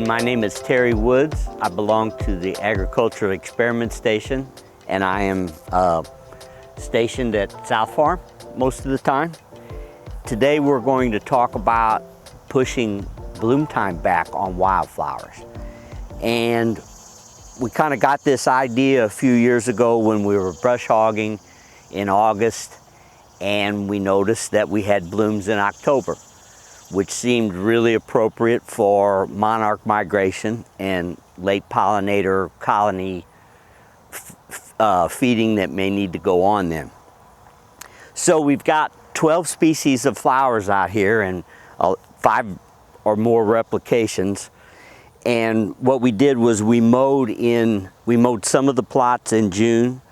My name is Terry Woods. I belong to the Agricultural Experiment Station, and I am stationed at South Farm most of the time. Today we're going to talk about pushing bloom time back on wildflowers. And we kind of got this idea a few years ago when we were brush hogging in August, and we noticed that we had blooms in October, which seemed really appropriate for monarch migration and late pollinator colony feeding that may need to go on then. So we've got 12 species of flowers out here and 5 or more replications. And what we did was we mowed some of the plots in June,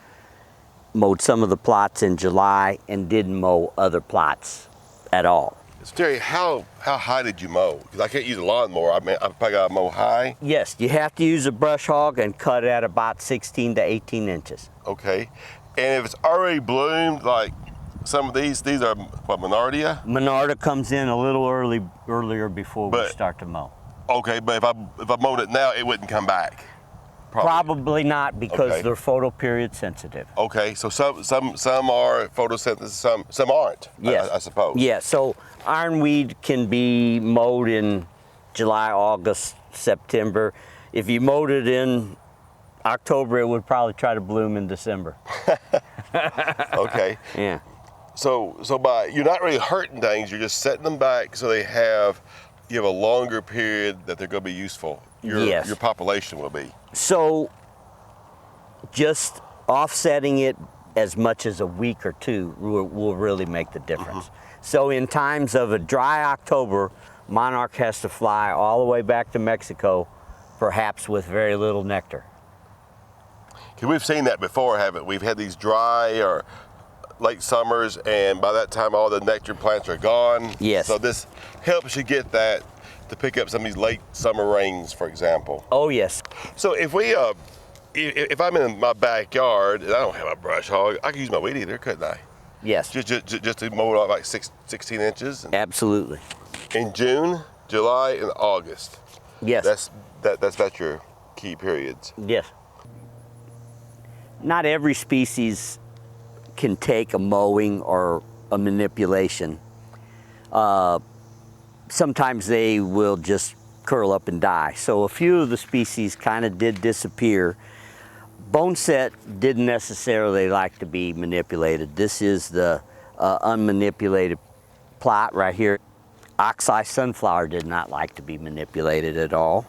mowed some of the plots in July, and didn't mow other plots at all. So Terry, how high did you mow? Because I can't use a lawnmower. I probably got to mow high. Yes, you have to use a brush hog and cut at about 16 to 18 inches. Okay. And if it's already bloomed, like some of these are what, Monardia? Monarda comes in a little earlier before we start to mow. Okay, but if I mowed it now, it wouldn't come back. Probably not, because they're photoperiod sensitive. Okay, so some are photosynthesis, some aren't. Yes. I suppose. Yeah, so ironweed can be mowed in July, August, September. If you mowed it in October, it would probably try to bloom in December. Okay. Yeah. So you're not really hurting things, you're just setting them back so you have a longer period that they're going to be useful. Your population will be. So just offsetting it as much as a week or two will really make the difference. Mm-hmm. So in times of a dry October, monarch has to fly all the way back to Mexico, perhaps with very little nectar. Because we've seen that before, haven't we? We've had these dry or late summers, and by that time all the nectar plants are gone. Yes. So this helps you get that to pick up some of these late summer rains, for example. Oh yes. So if if I'm in my backyard and I don't have a brush hog, I can use my weed eater, couldn't I? Yes. Just to mow it off like 16 inches. Absolutely. In June, July, and August. Yes. That's your key periods. Yes. Not every species can take a mowing or a manipulation. Sometimes they will just curl up and die. So a few of the species kind of did disappear. Boneset didn't necessarily like to be manipulated. This is the unmanipulated plot right here. Oxeye sunflower did not like to be manipulated at all.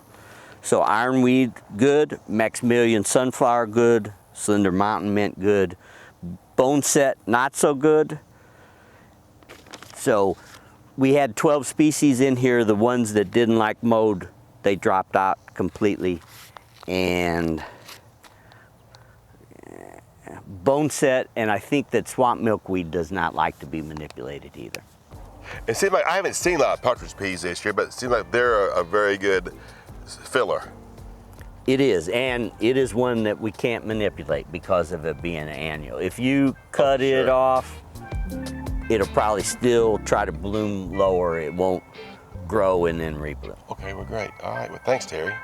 So ironweed, good. Maximilian sunflower, good. Slender mountain mint, good. Boneset, not so good. So we had 12 species in here. The ones that didn't like mowed, they dropped out completely. And boneset, and I think that swamp milkweed does not like to be manipulated either. It seems like I haven't seen a lot of partridge peas this year, but it seems like they're a very good filler. It is, and it is one that we can't manipulate because of it being annual. If you cut it off, it'll probably still try to bloom lower. It won't grow and then rebloom. Okay, well, great. All right, well, thanks, Terry.